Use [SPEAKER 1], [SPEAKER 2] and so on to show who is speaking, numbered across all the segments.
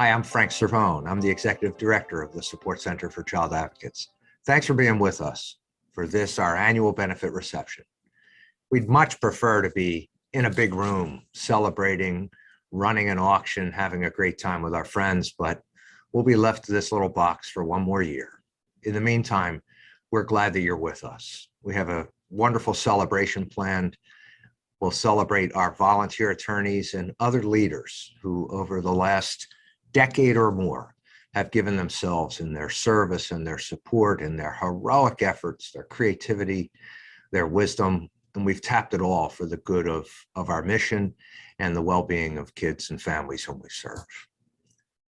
[SPEAKER 1] Hi, I'm Frank Cervone. I'm the Executive Director of the Support Center for Child Advocates. Thanks for being with us for this, our annual benefit reception. We'd much prefer to be in a big room, celebrating, running an auction, having a great time with our friends, but we'll be left to this little box for one more year. In the meantime, we're glad that you're with us. We have a wonderful celebration planned. We'll celebrate our volunteer attorneys and other leaders who, over the last decade or more, have given themselves in their service and their support and their heroic efforts, their creativity, their wisdom, and we've tapped it all for the good of our mission and the well-being of kids and families whom we serve.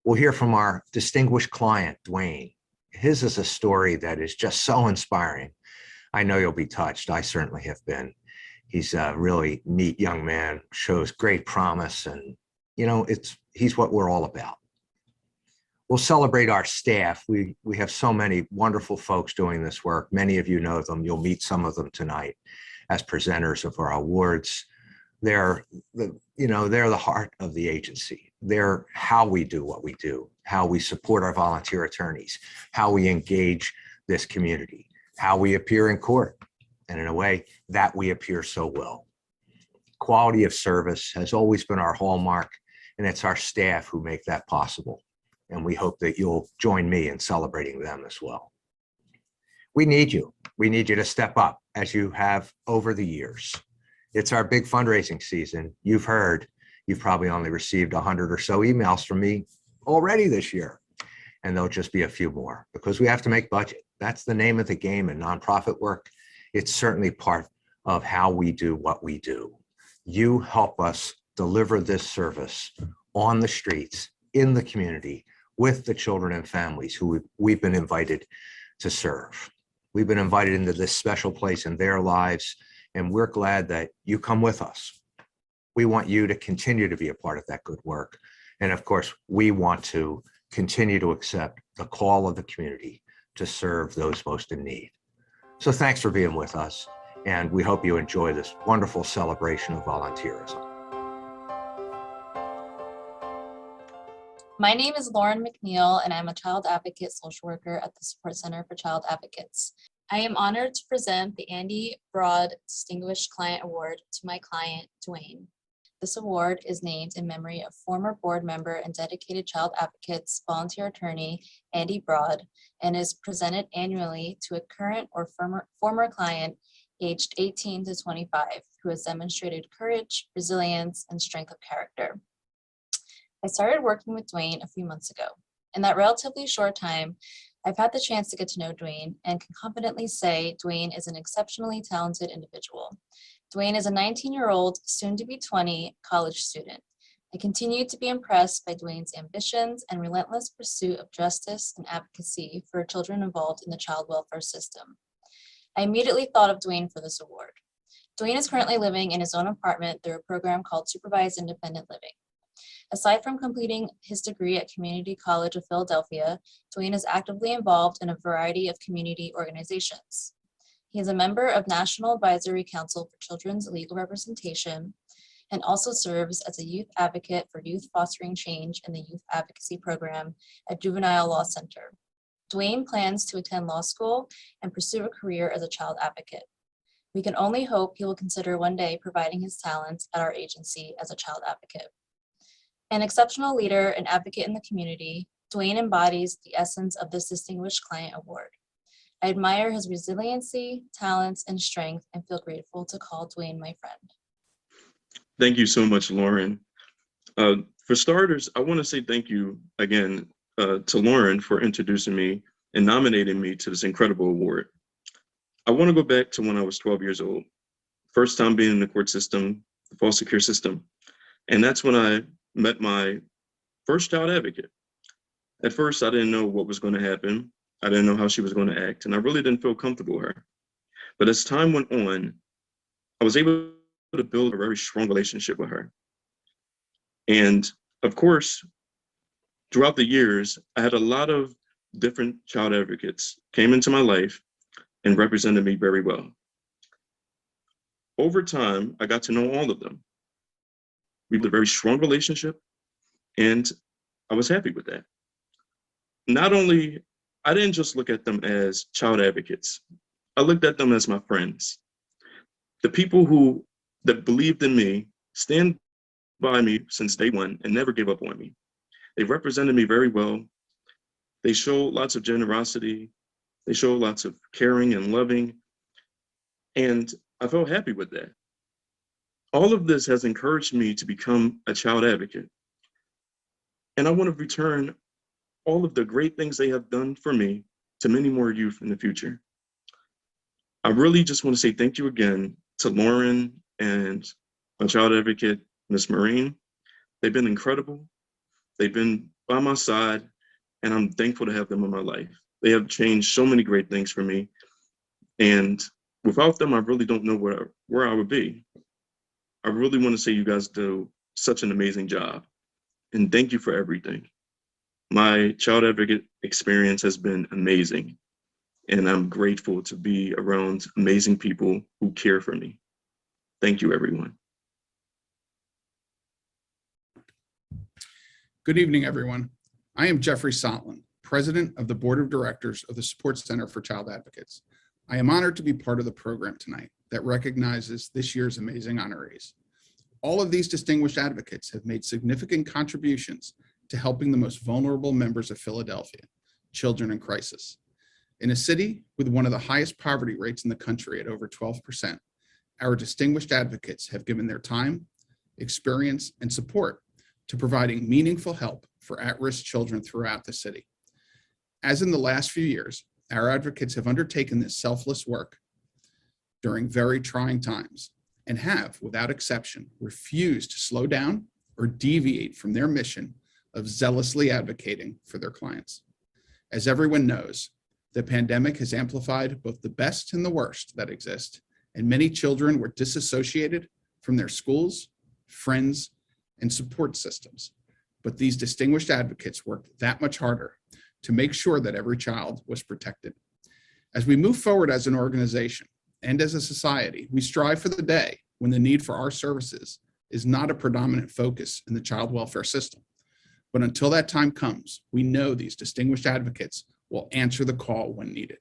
[SPEAKER 1] We'll hear from our distinguished client, Dwayne. His is a story that is just so inspiring. I know you'll be touched. I certainly have been. He's a really neat young man, shows great promise, and he's what we're all about. We'll celebrate our staff. We have so many wonderful folks doing this work. Many of you know them. You'll meet some of them tonight as presenters of our awards. They're the heart of the agency. They're how we do what we do, how we support our volunteer attorneys, how we engage this community, how we appear in court, and in a way that we appear so well. Quality of service has always been our hallmark, and it's our staff who make that possible. And we hope that you'll join me in celebrating them as well. We need you. We need you to step up as you have over the years. It's our big fundraising season. You've probably only received 100 or so emails from me already this year. And there'll just be a few more because we have to make budget. That's the name of the game in nonprofit work. It's certainly part of how we do what we do. You help us deliver this service on the streets, in the community, with the children and families who we've been invited to serve. We've been invited into this special place in their lives, and we're glad that you come with us. We want you to continue to be a part of that good work. And of course, we want to continue to accept the call of the community to serve those most in need. So thanks for being with us, and we hope you enjoy this wonderful celebration of volunteerism.
[SPEAKER 2] My name is Lauren McNeil, and I'm a child advocate social worker at the Support Center for Child Advocates. I am honored to present the Andy Broad Distinguished Client Award to my client, Dwayne. This award is named in memory of former board member and dedicated child advocates volunteer attorney, Andy Broad, and is presented annually to a current or former client aged 18 to 25 who has demonstrated courage, resilience, and strength of character. I started working with Dwayne a few months ago. In that relatively short time, I've had the chance to get to know Dwayne and can confidently say Dwayne is an exceptionally talented individual. Dwayne is a 19-year-old, soon to be 20, college student. I continue to be impressed by Dwayne's ambitions and relentless pursuit of justice and advocacy for children involved in the child welfare system. I immediately thought of Dwayne for this award. Dwayne is currently living in his own apartment through a program called Supervised Independent Living. Aside from completing his degree at Community College of Philadelphia, Dwayne is actively involved in a variety of community organizations. He is a member of National Advisory Council for Children's Legal Representation and also serves as a youth advocate for youth fostering change in the Youth Advocacy Program at Juvenile Law Center. Dwayne plans to attend law school and pursue a career as a child advocate. We can only hope he will consider one day providing his talents at our agency as a child advocate. An exceptional leader and advocate in the community, Dwayne embodies the essence of this Distinguished Client Award. I admire his resiliency, talents, and strength and feel grateful to call Dwayne my friend.
[SPEAKER 3] Thank you so much, Lauren. For starters, I want to say thank you again to Lauren for introducing me and nominating me to this incredible award. I want to go back to when I was 12 years old, first time being in the court system, the foster care system. And that's when I met my first child advocate. At first, I didn't know what was going to happen. I didn't know how she was going to act, and I really didn't feel comfortable with her. But as time went on, I was able to build a very strong relationship with her. And of course, throughout the years, I had a lot of different child advocates came into my life and represented me very well. Over time, I got to know all of them. We built a very strong relationship, and I was happy with that. Not only, I didn't just look at them as child advocates. I looked at them as my friends. The people that believed in me, stand by me since day one and never gave up on me. They represented me very well. They showed lots of generosity. They showed lots of caring and loving. And I felt happy with that. All of this has encouraged me to become a child advocate. And I want to return all of the great things they have done for me to many more youth in the future. I really just want to say thank you again to Lauren and my child advocate, Ms. Marine. They've been incredible. They've been by my side, and I'm thankful to have them in my life. They have changed so many great things for me. And without them, I really don't know where I would be. I really want to say you guys do such an amazing job. And thank you for everything. My child advocate experience has been amazing. And I'm grateful to be around amazing people who care for me. Thank you, everyone.
[SPEAKER 4] Good evening, everyone. I am Jeffrey Sotlin, President of the Board of Directors of the Support Center for Child Advocates. I am honored to be part of the program tonight that recognizes this year's amazing honorees. All of these distinguished advocates have made significant contributions to helping the most vulnerable members of Philadelphia, children in crisis. In a city with one of the highest poverty rates in the country at over 12%, our distinguished advocates have given their time, experience, and support to providing meaningful help for at-risk children throughout the city. As in the last few years, our advocates have undertaken this selfless work during very trying times and have, without exception, refused to slow down or deviate from their mission of zealously advocating for their clients. As everyone knows, the pandemic has amplified both the best and the worst that exist, and many children were disassociated from their schools, friends, and support systems. But these distinguished advocates worked that much harder to make sure that every child was protected. As we move forward as an organization and as a society, we strive for the day when the need for our services is not a predominant focus in the child welfare system. But until that time comes, we know these distinguished advocates will answer the call when needed.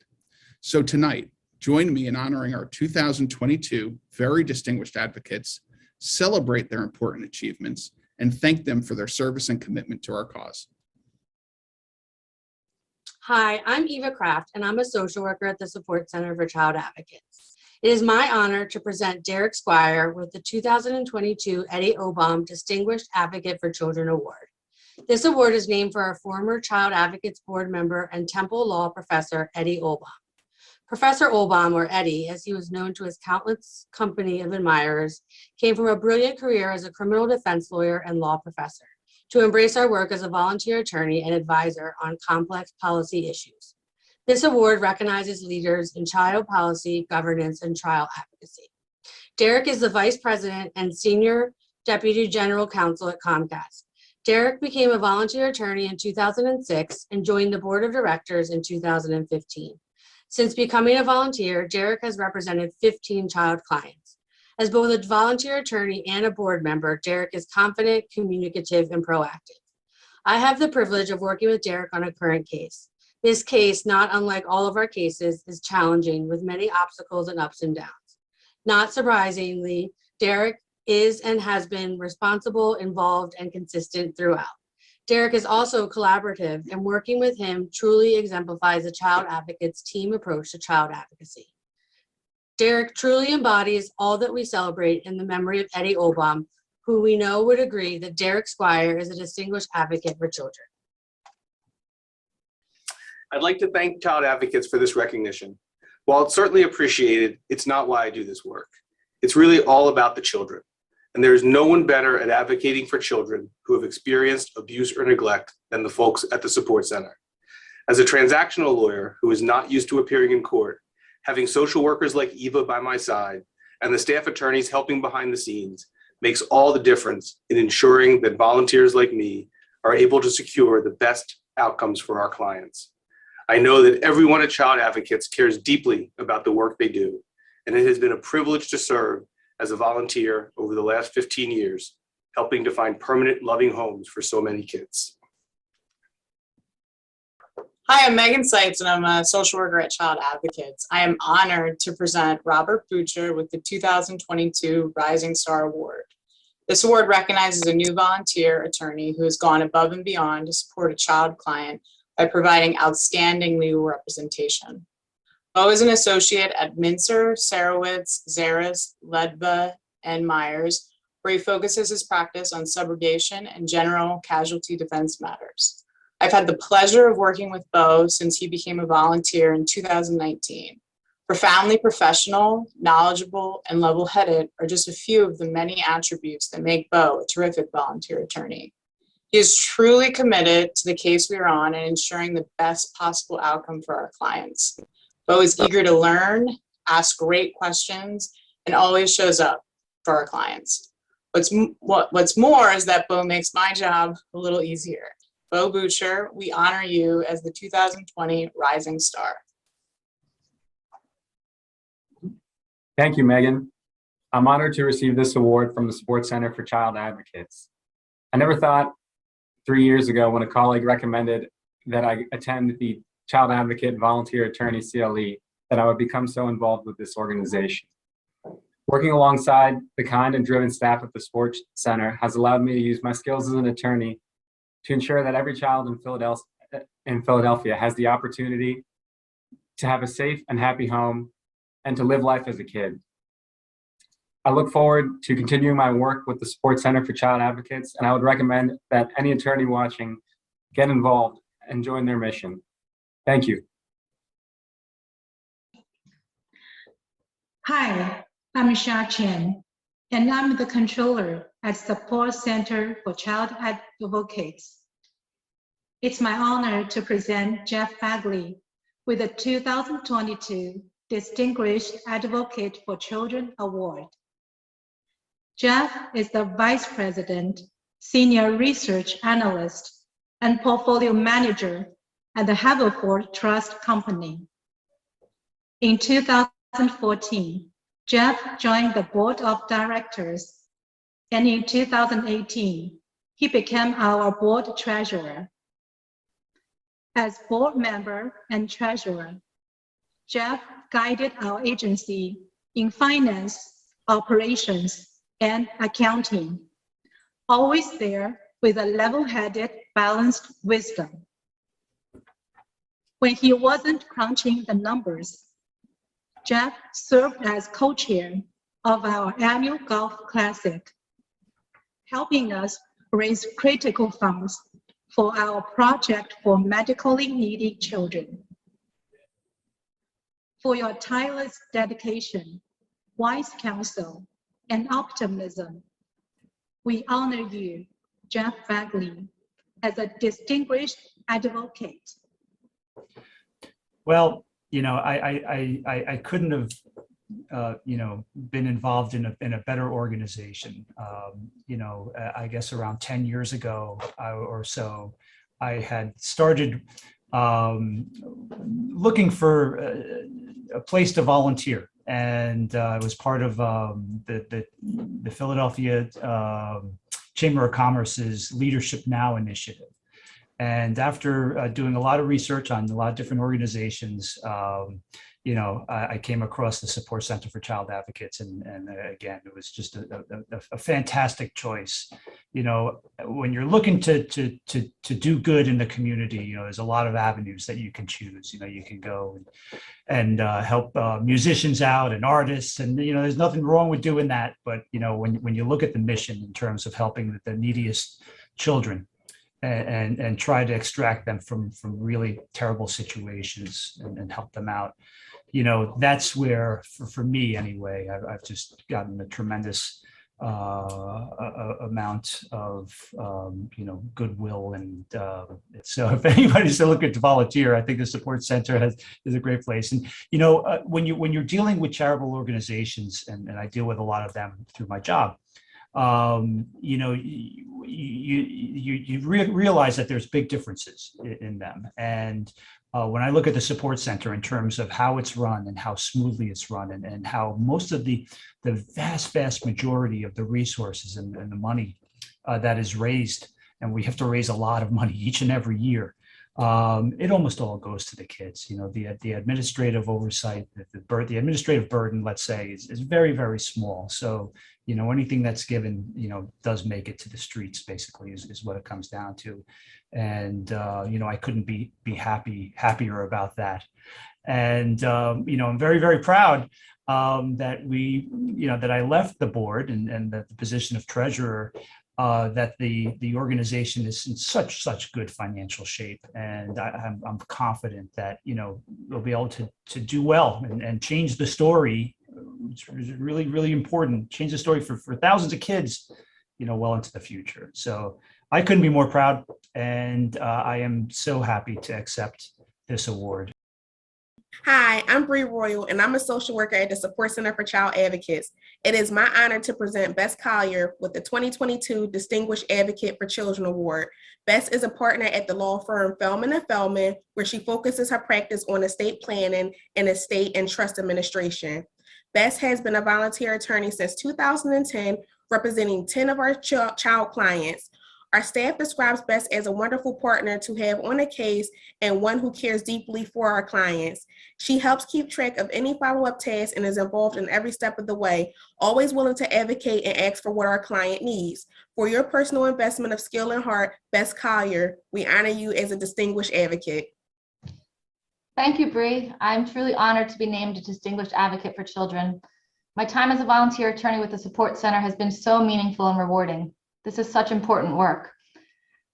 [SPEAKER 4] So tonight, join me in honoring our 2022 very distinguished advocates, celebrate their important achievements, and thank them for their service and commitment to our cause.
[SPEAKER 5] Hi, I'm Eva Kraft, and I'm a social worker at the Support Center for Child Advocates. It is my honor to present Derek Squire with the 2022 Eddie Obam Distinguished Advocate for Children Award. This award is named for our former Child Advocates Board member and Temple Law professor, Eddie Obam. Professor Obam, or Eddie, as he was known to his countless company of admirers, came from a brilliant career as a criminal defense lawyer and law professor to embrace our work as a volunteer attorney and advisor on complex policy issues. This award recognizes leaders in child policy, governance, and trial advocacy. Derek is the Vice President and Senior Deputy General Counsel at Comcast. Derek became a volunteer attorney in 2006 and joined the Board of Directors in 2015. Since becoming a volunteer, Derek has represented 15 child clients. As both a volunteer attorney and a board member, Derek is confident, communicative, and proactive. I have the privilege of working with Derek on a current case. This case, not unlike all of our cases, is challenging with many obstacles and ups and downs. Not surprisingly, Derek is and has been responsible, involved, and consistent throughout. Derek is also collaborative, and working with him truly exemplifies a child advocate's team approach to child advocacy. Derek truly embodies all that we celebrate in the memory of Eddie Obam, who we know would agree that Derek Squire is a distinguished advocate for children.
[SPEAKER 6] I'd like to thank child advocates for this recognition. While it's certainly appreciated, it's not why I do this work. It's really all about the children. And there is no one better at advocating for children who have experienced abuse or neglect than the folks at the Support Center. As a transactional lawyer who is not used to appearing in court, having social workers like Eva by my side and the staff attorneys helping behind the scenes makes all the difference in ensuring that volunteers like me are able to secure the best outcomes for our clients. I know that everyone at Child Advocates cares deeply about the work they do, and it has been a privilege to serve as a volunteer over the last 15 years, helping to find permanent, loving homes for so many kids.
[SPEAKER 7] Hi, I'm Megan Seitz, and I'm a social worker at Child Advocates. I am honored to present Robert Butcher with the 2022 Rising Star Award. This award recognizes a new volunteer attorney who has gone above and beyond to support a child client by providing outstanding legal representation. Bo is an associate at Mincer, Sarowitz, Zaris, Ledva, and Myers, where he focuses his practice on subrogation and general casualty defense matters. I've had the pleasure of working with Bo since he became a volunteer in 2019. Profoundly professional, knowledgeable, and level-headed are just a few of the many attributes that make Bo a terrific volunteer attorney. He is truly committed to the case we are on and ensuring the best possible outcome for our clients. Bo is eager to learn, ask great questions, and always shows up for our clients. What's more is that Bo makes my job a little easier. Bo Butcher, we honor you as the 2020 Rising Star.
[SPEAKER 8] Thank you, Megan. I'm honored to receive this award from the Support Center for Child Advocates. I never thought 3 years ago when a colleague recommended that I attend the Child Advocate Volunteer Attorney CLE that I would become so involved with this organization. Working alongside the kind and driven staff at the Support Center has allowed me to use my skills as an attorney to ensure that every child in Philadelphia has the opportunity to have a safe and happy home and to live life as a kid. I look forward to continuing my work with the Support Center for Child Advocates, and I would recommend that any attorney watching get involved and join their mission. Thank you.
[SPEAKER 9] Hi, I'm Sha Chen, and I'm the controller at Support Center for Child Advocates. It's my honor to present Jeff Bagley with the 2022 Distinguished Advocate for Children Award. Jeff is the Vice President, Senior Research Analyst, and Portfolio Manager at the Haverford Trust Company. In 2014, Jeff joined the Board of Directors, and in 2018, he became our Board Treasurer. As board member and treasurer, Jeff guided our agency in finance, operations, and accounting, always there with a level-headed, balanced wisdom. When he wasn't crunching the numbers, Jeff served as co-chair of our annual golf classic, helping us raise critical funds for our project for medically needy children. For your tireless dedication, wise counsel, and optimism, we honor you, Jeff Bagley, as a distinguished advocate.
[SPEAKER 10] Well, I couldn't have, been involved in a better organization. I guess around 10 years ago or so, I had started looking for a place to volunteer, and I was part of the Philadelphia Chamber of Commerce's Leadership Now initiative. And after doing a lot of research on a lot of different organizations, I came across the Support Center for Child Advocates, and again, it was just a fantastic choice. When you're looking to do good in the community, there's a lot of avenues that you can choose. You can go and help musicians out and artists, and there's nothing wrong with doing that. But when you look at the mission in terms of helping the neediest children, and try to extract them from really terrible situations and help them out. That's where, for me anyway, I've just gotten a tremendous amount of, goodwill. And so if anybody's looking to volunteer, I think the Support Center is a great place. And, when you're dealing with charitable organizations, and I deal with a lot of them through my job, you realize that there's big differences in them. And when I look at the Support Center in terms of how it's run and how smoothly it's run, and how most of the vast majority of the resources and the money that is raised, and we have to raise a lot of money each and every year, It almost all goes to the kids. You know, the administrative oversight, the administrative burden, let's say, is very, very small. So, you know, anything that's given, you know, does make it to the streets, basically, is what it comes down to. And, you know, I couldn't be happier about that. And, you know, I'm very, very proud that that I left the board and that the position of treasurer, that the organization is in such good financial shape. And I'm confident that, you know, we'll be able to do well and change the story, which is really, really important, change the story for thousands of kids, you know, well into the future. So I couldn't be more proud. And I am so happy to accept this award.
[SPEAKER 11] Hi, I'm Bree Royal, and I'm a social worker at the Support Center for Child Advocates. It is my honor to present Bess Collier with the 2022 Distinguished Advocate for Children Award. Bess is a partner at the law firm Feldman & Feldman, where she focuses her practice on estate planning and estate and trust administration. Bess has been a volunteer attorney since 2010, representing 10 of our child clients. Our staff describes Bess as a wonderful partner to have on a case and one who cares deeply for our clients. She helps keep track of any follow-up tasks and is involved in every step of the way, always willing to advocate and ask for what our client needs. For your personal investment of skill and heart, Bess Collier, we honor you as a distinguished advocate.
[SPEAKER 12] Thank you, Bree. I'm truly honored to be named a Distinguished Advocate for Children. My time as a volunteer attorney with the Support Center has been so meaningful and rewarding. This is such important work.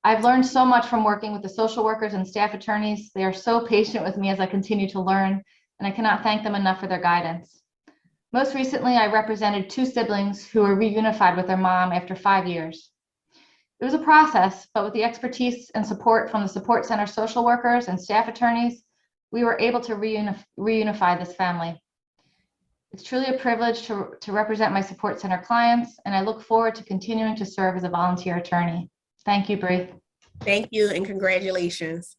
[SPEAKER 12] I've learned so much from working with the social workers and staff attorneys. They are so patient with me as I continue to learn, and I cannot thank them enough for their guidance. Most recently, I represented 2 siblings who were reunified with their mom after 5 years. It was a process, but with the expertise and support from the Support Center social workers and staff attorneys, we were able to reunify this family. It's truly a privilege to represent my Support Center clients, and I look forward to continuing to serve as a volunteer attorney. Thank you, Bree.
[SPEAKER 11] Thank you and congratulations.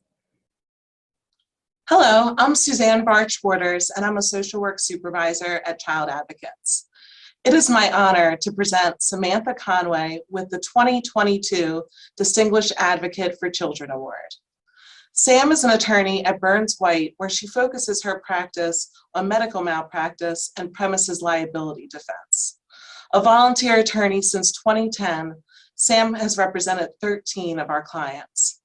[SPEAKER 7] Hello, I'm Suzanne Barch Waters, and I'm a social work supervisor at Child Advocates. It is my honor to present Samantha Conway with the 2022 Distinguished Advocate for Children Award. Sam is an attorney at Burns White, where she focuses her practice on medical malpractice and premises liability defense. A volunteer attorney since 2010, Sam has represented 13 of our clients.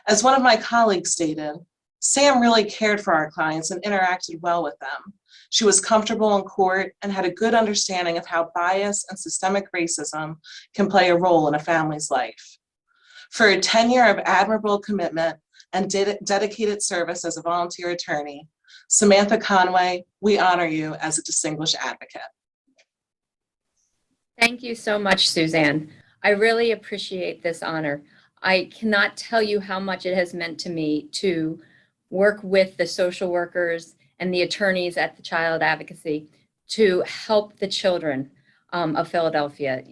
[SPEAKER 7] As one of my colleagues stated, Sam really cared for our clients and interacted well with them. She was comfortable in court and had a good understanding of how bias and systemic racism can play a role in a family's life. For a tenure of admirable commitment and dedicated service as a volunteer attorney, Samantha Conway, we honor you as a distinguished advocate.
[SPEAKER 13] Thank you so much, Suzanne. I really appreciate this honor. I cannot tell you how much it has meant to me to work with the social workers and the attorneys at the Child Advocacy to help the children of Philadelphia.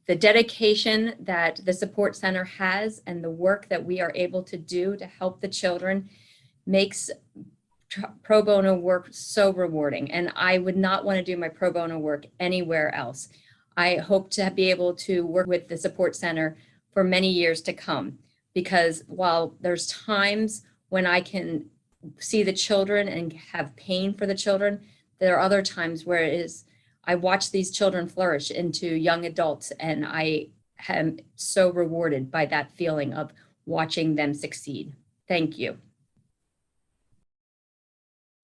[SPEAKER 13] The dedication that the Support Center has and the work that we are able to do to help the children makes pro bono work so rewarding. And I would not want to do my pro bono work anywhere else. I hope to be able to work with the Support Center for many years to come, because while there's times when I can see the children and have pain for the children, there are other times where I watch these children flourish into young adults, and I am so rewarded by that feeling of watching them succeed. Thank you.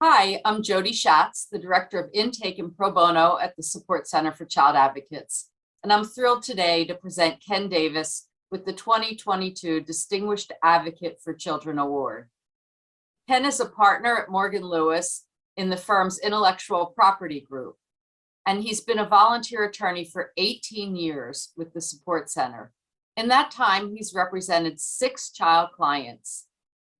[SPEAKER 14] Hi, I'm Jody Schatz, the Director of Intake and Pro Bono at the Support Center for Child Advocates. And I'm thrilled today to present Ken Davis with the 2022 Distinguished Advocate for Children Award. Ken is a partner at Morgan Lewis in the firm's intellectual property group, and he's been a volunteer attorney for 18 years with the Support Center. In that time, he's represented 6 child clients.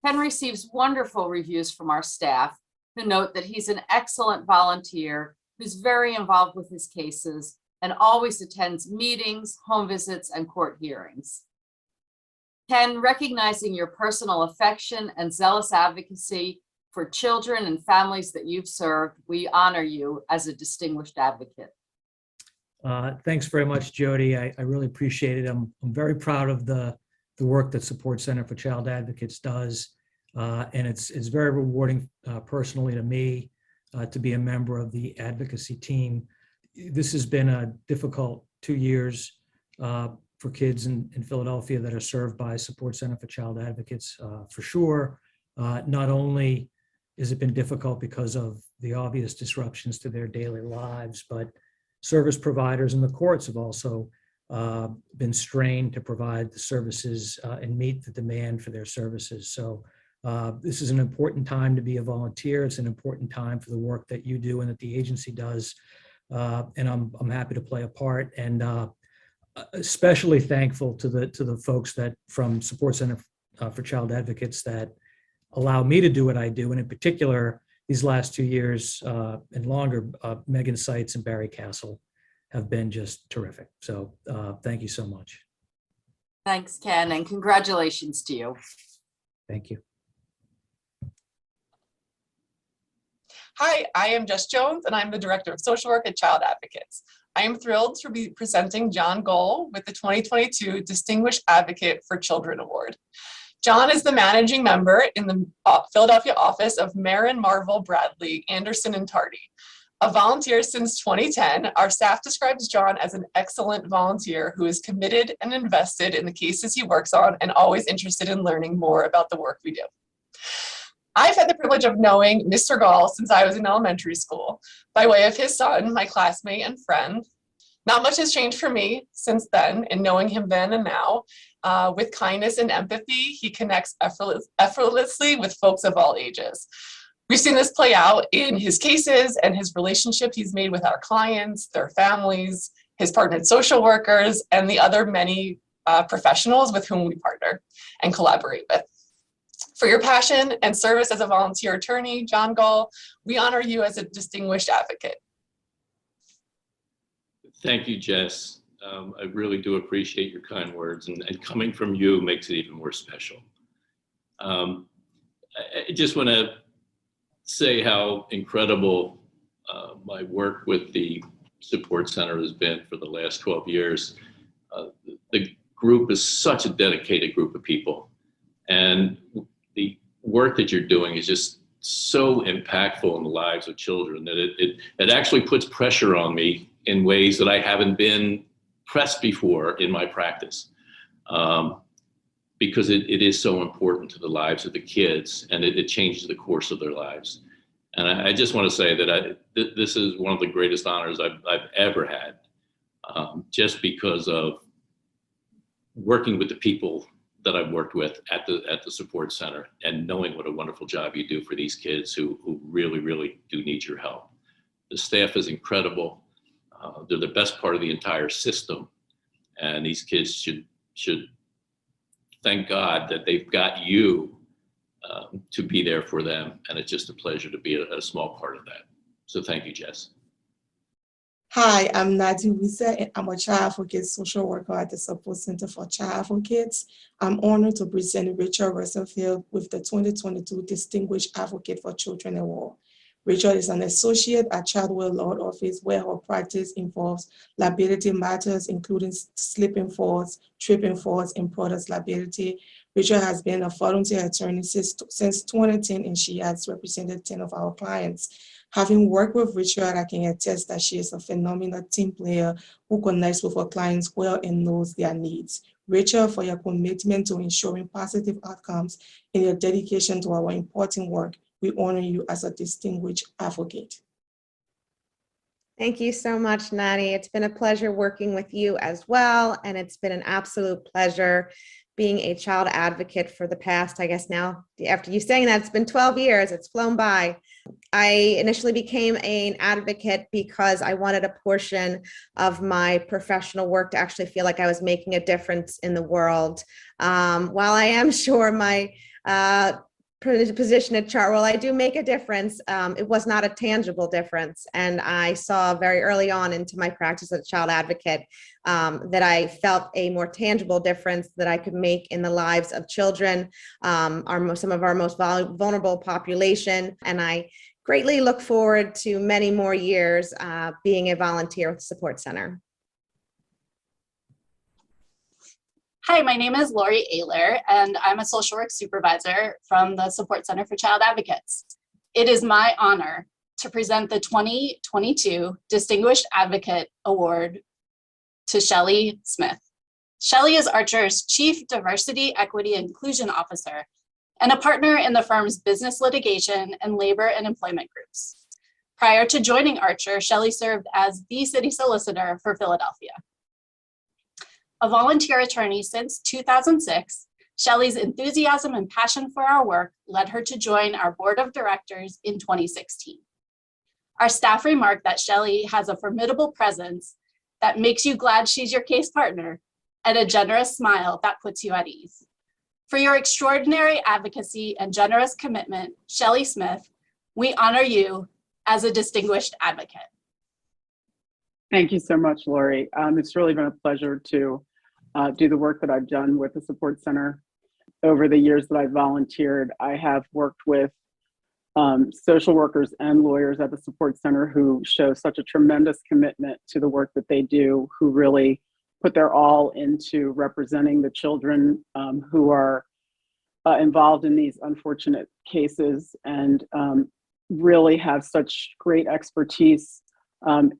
[SPEAKER 14] Ken receives wonderful reviews from our staff, who note that he's an excellent volunteer who's very involved with his cases and always attends meetings, home visits, and court hearings. Ken, recognizing your personal affection and zealous advocacy for children and families that you've served, we honor you as a distinguished advocate.
[SPEAKER 15] Thanks very much, Jody. I really appreciate it. I'm very proud of the work that Support Center for Child Advocates does. And it's very rewarding personally to me to be a member of the advocacy team. This has been a difficult 2 years for kids in Philadelphia that are served by Support Center for Child Advocates, for sure. Not only has it been difficult because of the obvious disruptions to their daily lives, but service providers and the courts have also been strained to provide the services and meet the demand for their services. So this is an important time to be a volunteer. It's an important time for the work that you do and that the agency does. And I'm happy to play a part, and especially thankful to the folks that from Support Center for Child Advocates that allow me to do what I do. And in particular, these last 2 years and longer, Megan Seitz and Barry Castle have been just terrific. So thank you so much.
[SPEAKER 14] Thanks, Ken, and congratulations to you.
[SPEAKER 15] Thank you.
[SPEAKER 16] Hi, I am Jess Jones, and I'm the Director of Social Work at Child Advocates. I am thrilled to be presenting John Goll with the 2022 Distinguished Advocate for Children Award. John is the managing member in the Philadelphia office of Marin, Marvel, Bradley, Anderson, and Tardy. A volunteer since 2010, our staff describes John as an excellent volunteer who is committed and invested in the cases he works on and always interested in learning more about the work we do. I've had the privilege of knowing Mr. Gall since I was in elementary school by way of his son, my classmate and friend. Not much has changed for me since then, in knowing him then and now. With kindness and empathy, he connects effortlessly with folks of all ages. We've seen this play out in his cases and his relationship he's made with our clients, their families, his partnered social workers, and the other many professionals with whom we partner and collaborate with. For your passion and service as a volunteer attorney, John Gall, we honor you as a distinguished advocate.
[SPEAKER 17] Thank you, Jess. I really do appreciate your kind words, and coming from you makes it even more special. I just want to say how incredible my work with the Support Center has been for the last 12 years. The group is such a dedicated group of people, and the work that you're doing is just so impactful in the lives of children that it actually puts pressure on me in ways that I haven't been pressed before in my practice, because it is so important to the lives of the kids, and it changes the course of their lives. And I just want to say that this is one of the greatest honors I've ever had, just because of working with the people that I've worked with at the Support Center and knowing what a wonderful job you do for these kids who really, really do need your help. The staff is incredible. They're the best part of the entire system, and these kids should thank God that they've got you to be there for them, and it's just a pleasure to be a small part of that. So thank you, Jess.
[SPEAKER 18] Hi, I'm Nadia Wisa, and I'm a child advocate social worker at the Support Center for Child Advocates. I'm honored to present Rachel Rosenfield with the 2022 Distinguished Advocate for Children Award. Rachel is an associate at Childwell Law Office, where her practice involves liability matters, including slip and falls, trip and falls, and product liability. Rachel has been a volunteer attorney since 2010, and she has represented 10 of our clients. Having worked with Rachel, I can attest that she is a phenomenal team player who connects with her clients well and knows their needs. Rachel, for your commitment to ensuring positive outcomes and your dedication to our important work, we honor you as a distinguished advocate.
[SPEAKER 19] Thank you so much, Nadia. It's been a pleasure working with you as well, and it's been an absolute pleasure being a child advocate for the past, I guess now, after you saying that, it's been 12 years, it's flown by. I initially became an advocate because I wanted a portion of my professional work to actually feel like I was making a difference in the world. While I am sure my position at Chartwell, I do make a difference. It was not a tangible difference. And I saw very early on into my practice as a child advocate that I felt a more tangible difference that I could make in the lives of children, some of our most vulnerable population. And I greatly look forward to many more years being a volunteer with the Support Center.
[SPEAKER 2] Hi, my name is Lori Ayler, and I'm a social work supervisor from the Support Center for Child Advocates. It is my honor to present the 2022 Distinguished Advocate Award to Shelley Smith. Shelley is Archer's Chief Diversity, Equity, and Inclusion Officer and a partner in the firm's business litigation and labor and employment groups. Prior to joining Archer, Shelley served as the city solicitor for Philadelphia. A volunteer attorney since 2006, Shelley's enthusiasm and passion for our work led her to join our board of directors in 2016. Our staff remarked that Shelley has a formidable presence that makes you glad she's your case partner and a generous smile that puts you at ease. For your extraordinary advocacy and generous commitment, Shelley Smith, we honor you as a distinguished advocate.
[SPEAKER 20] Thank you so much, Lori. It's really been a pleasure to do the work that I've done with the Support Center. Over the years that I've volunteered, I have worked with social workers and lawyers at the Support Center who show such a tremendous commitment to the work that they do, who really put their all into representing the children who are involved in these unfortunate cases, and really have such great expertise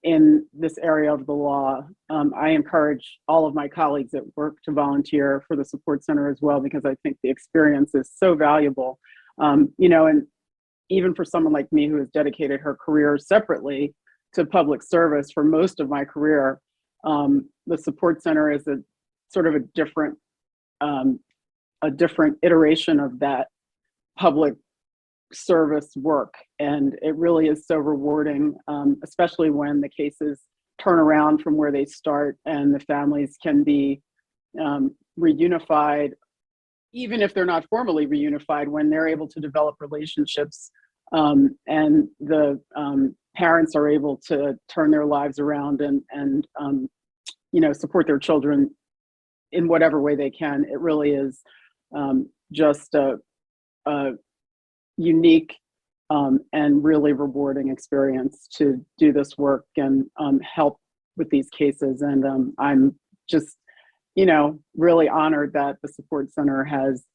[SPEAKER 20] in this area of the law. I encourage all of my colleagues at work to volunteer for the Support Center as well, because I think the experience is so valuable. And even for someone like me who has dedicated her career separately to public service for most of my career, the Support Center is a sort of a different iteration of that public service work, and it really is so rewarding, especially when the cases turn around from where they start and the families can be reunified, even if they're not formally reunified, when they're able to develop relationships and the parents are able to turn their lives around and support their children in whatever way they can. It really is just a unique and really rewarding experience to do this work and help with these cases. And I'm just, really honored that the Support Center has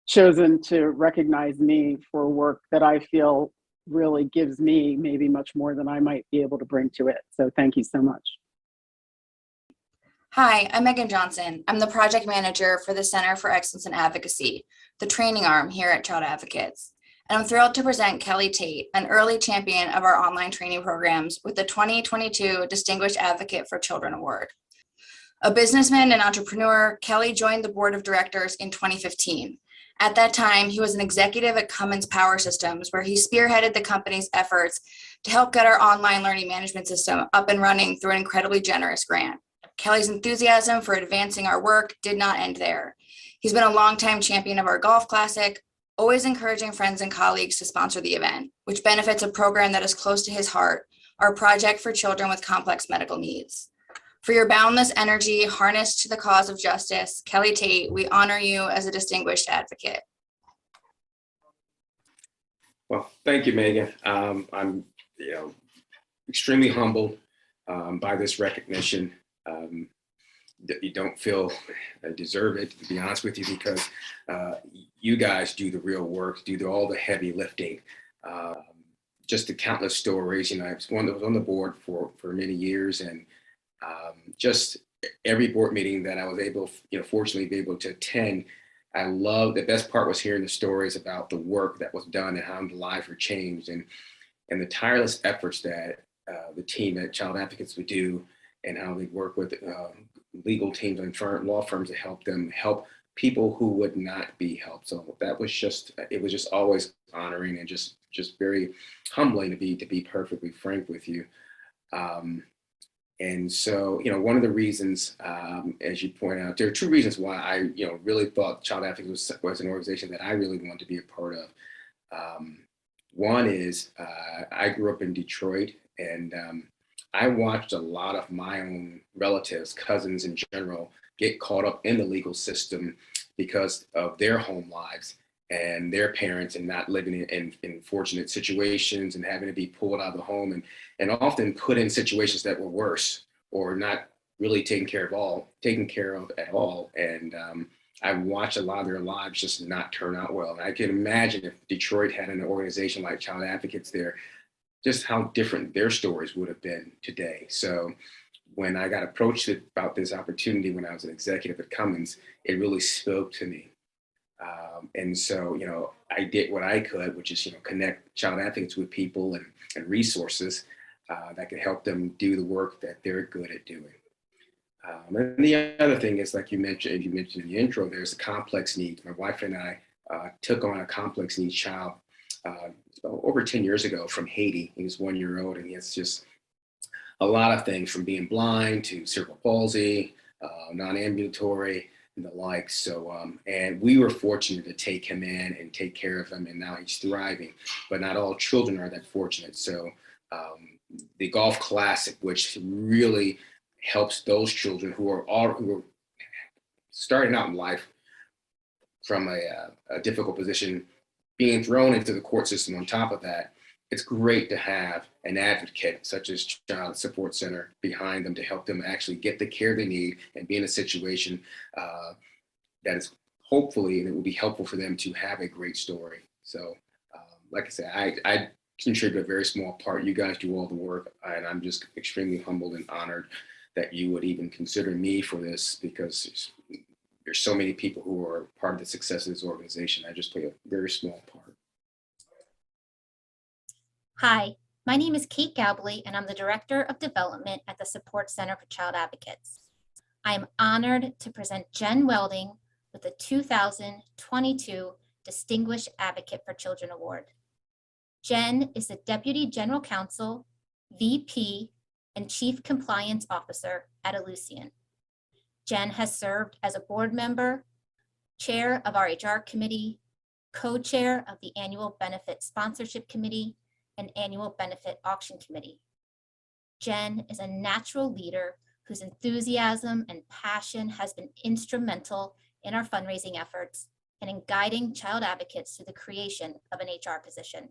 [SPEAKER 20] chosen to recognize me for work that I feel really gives me maybe much more than I might be able to bring to it. So thank you so much.
[SPEAKER 21] Hi, I'm Megan Johnson. I'm the project manager for the Center for Excellence in Advocacy, the training arm here at Child Advocates. And I'm thrilled to present Kelly Tate, an early champion of our online training programs, with the 2022 Distinguished Advocate for Children Award. A businessman and entrepreneur, Kelly joined the board of directors in 2015. At that time, he was an executive at Cummins Power Systems, where he spearheaded the company's efforts to help get our online learning management system up and running through an incredibly generous grant. Kelly's enthusiasm for advancing our work did not end there. He's been a longtime champion of our golf classic, always encouraging friends and colleagues to sponsor the event, which benefits a program that is close to his heart, our project for children with complex medical needs. For your boundless energy harnessed to the cause of justice, Kelly Tate, we honor you as a distinguished advocate.
[SPEAKER 22] Well, thank you, Megan. I'm extremely humbled by this recognition. You don't feel I deserve it, to be honest with you, because you guys do the real work, do all the heavy lifting. Just the countless stories. I was on the board for many years, and just every board meeting that I was able, fortunately be able to attend, I love, the best part was hearing the stories about the work that was done and how the lives were changed, and the tireless efforts that the team at Child Advocates would do, and how they work with legal teams and law firms to help people who would not be helped. So that was it was just always honoring and just very humbling to be perfectly frank with you. And so, one of the reasons, as you point out, there are two reasons why I, really thought Child Advocates was an organization that I really wanted to be a part of. One is I grew up in Detroit, and I watched a lot of my own relatives, cousins in general, get caught up in the legal system because of their home lives and their parents, and not living in fortunate situations and having to be pulled out of the home and often put in situations that were worse or not really taken care of at all. And I've watched a lot of their lives just not turn out well. And I can imagine if Detroit had an organization like Child Advocates there, just how different their stories would have been today. So when I got approached about this opportunity when I was an executive at Cummins, it really spoke to me. And so, I did what I could, which is, connect child advocates with people and resources that could help them do the work that they're good at doing. And the other thing is, like you mentioned in the intro, there's a complex needs. My wife and I took on a complex needs child over 10 years ago from Haiti. He was 1 year old, and he has just a lot of things from being blind to cerebral palsy, non-ambulatory, and the like. So, and we were fortunate to take him in and take care of him, and now he's thriving. But not all children are that fortunate. So, the Golf Classic, which really helps those children who are starting out in life from a difficult position, being thrown into the court system on top of that, it's great to have an advocate such as Child Support Center behind them to help them actually get the care they need and be in a situation that is hopefully, and it will be helpful for them to have a great story. So like I said, I contribute a very small part. You guys do all the work, and I'm just extremely humbled and honored that you would even consider me for this, because there's so many people who are part of the success of this organization. I just play a very small part.
[SPEAKER 1] Hi, my name is Kate Gabley, and I'm the Director of Development at the Support Center for Child Advocates. I am honored to present Jen Welding with the 2022 Distinguished Advocate for Children Award. Jen is the Deputy General Counsel, VP, and Chief Compliance Officer at Ellucian. Jen has served as a board member, chair of our HR committee, co-chair of the Annual Benefit Sponsorship Committee, and Annual Benefit Auction Committee. Jen is a natural leader whose enthusiasm and passion has been instrumental in our fundraising efforts and in guiding child advocates to the creation of an HR position.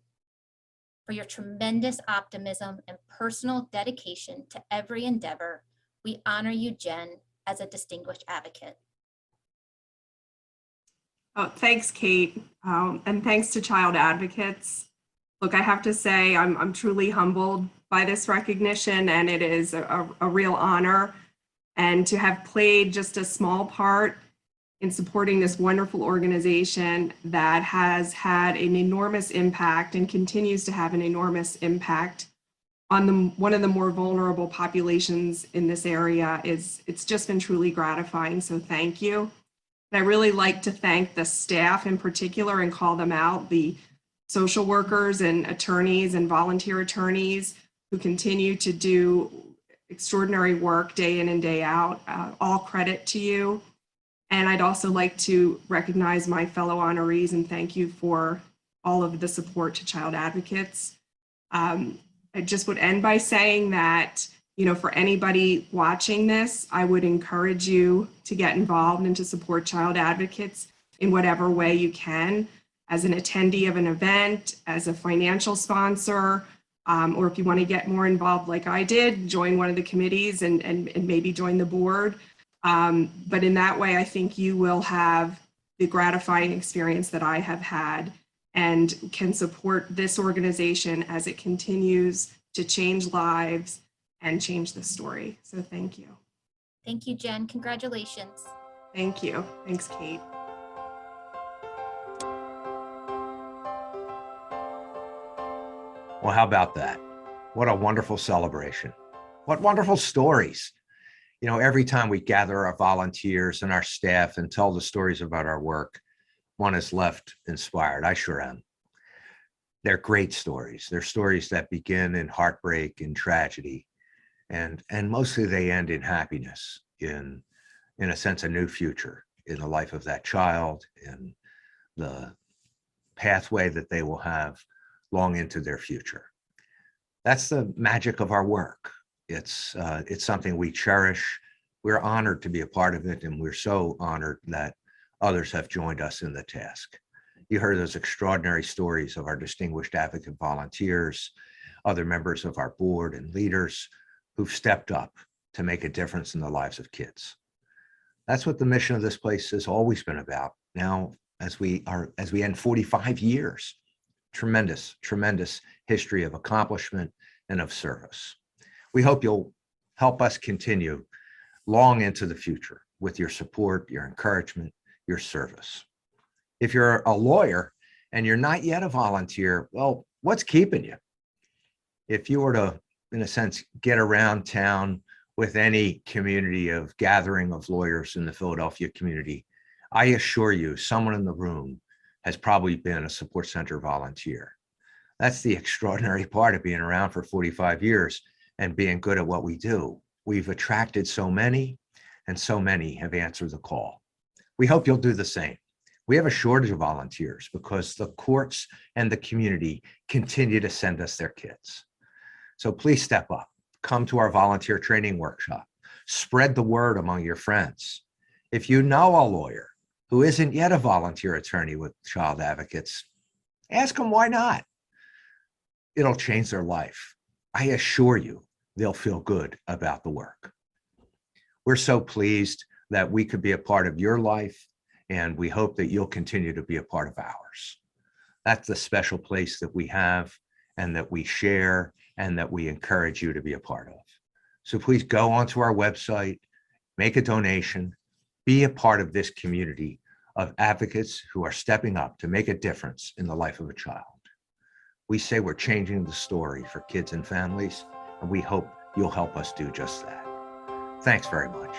[SPEAKER 1] For your tremendous optimism and personal dedication to every endeavor, we honor you, Jen, as a distinguished advocate.
[SPEAKER 3] Oh, thanks, Kate, and thanks to Child Advocates. Look, I have to say I'm truly humbled by this recognition, and it is a real honor. And to have played just a small part in supporting this wonderful organization that has had an enormous impact and continues to have an enormous impact on one of the more vulnerable populations in this area, it's just been truly gratifying. So thank you. And I really like to thank the staff in particular and call them out, the social workers and attorneys and volunteer attorneys who continue to do extraordinary work day in and day out. All credit to you. And I'd also like to recognize my fellow honorees and thank you for all of the support to child advocates. I just would end by saying that, for anybody watching this, I would encourage you to get involved and to support child advocates in whatever way you can, as an attendee of an event, as a financial sponsor, or if you want to get more involved like I did, join one of the committees and maybe join the board. But in that way, I think you will have the gratifying experience that I have had and can support this organization as it continues to change lives and change the story. So thank you.
[SPEAKER 1] Thank you, Jen. Congratulations.
[SPEAKER 3] Thank you. Thanks, Kate.
[SPEAKER 23] Well, how about that? What a wonderful celebration. What wonderful stories. Every time we gather our volunteers and our staff and tell the stories about our work, one is left inspired. I sure am. They're great stories. They're stories that begin in heartbreak and tragedy, and mostly they end in happiness, in a sense, a new future in the life of that child, in the pathway that they will have long into their future. That's the magic of our work. It's something we cherish. We're honored to be a part of it, and we're so honored that others have joined us in the task. You heard those extraordinary stories of our distinguished advocate volunteers, other members of our board and leaders who've stepped up to make a difference in the lives of kids. That's what the mission of this place has always been about. Now, as we end 45 years, tremendous history of accomplishment and of service. We hope you'll help us continue long into the future with your support, your encouragement, your service. If you're a lawyer and you're not yet a volunteer, well, what's keeping you? If you were to, in a sense, get around town with any community of gathering of lawyers in the Philadelphia community, I assure you, someone in the room has probably been a support center volunteer. That's the extraordinary part of being around for 45 years and being good at what we do. We've attracted so many, and so many have answered the call. We hope you'll do the same. We have a shortage of volunteers because the courts and the community continue to send us their kids. So please step up. Come to our volunteer training workshop. Spread the word among your friends. If you know a lawyer who isn't yet a volunteer attorney with Child Advocates, ask them why not. It'll change their life. I assure you, they'll feel good about the work. We're so pleased that we could be a part of your life, and we hope that you'll continue to be a part of ours. That's the special place that we have and that we share and that we encourage you to be a part of. So please go onto our website, make a donation, be a part of this community of advocates who are stepping up to make a difference in the life of a child. We say we're changing the story for kids and families, and we hope you'll help us do just that. Thanks very much.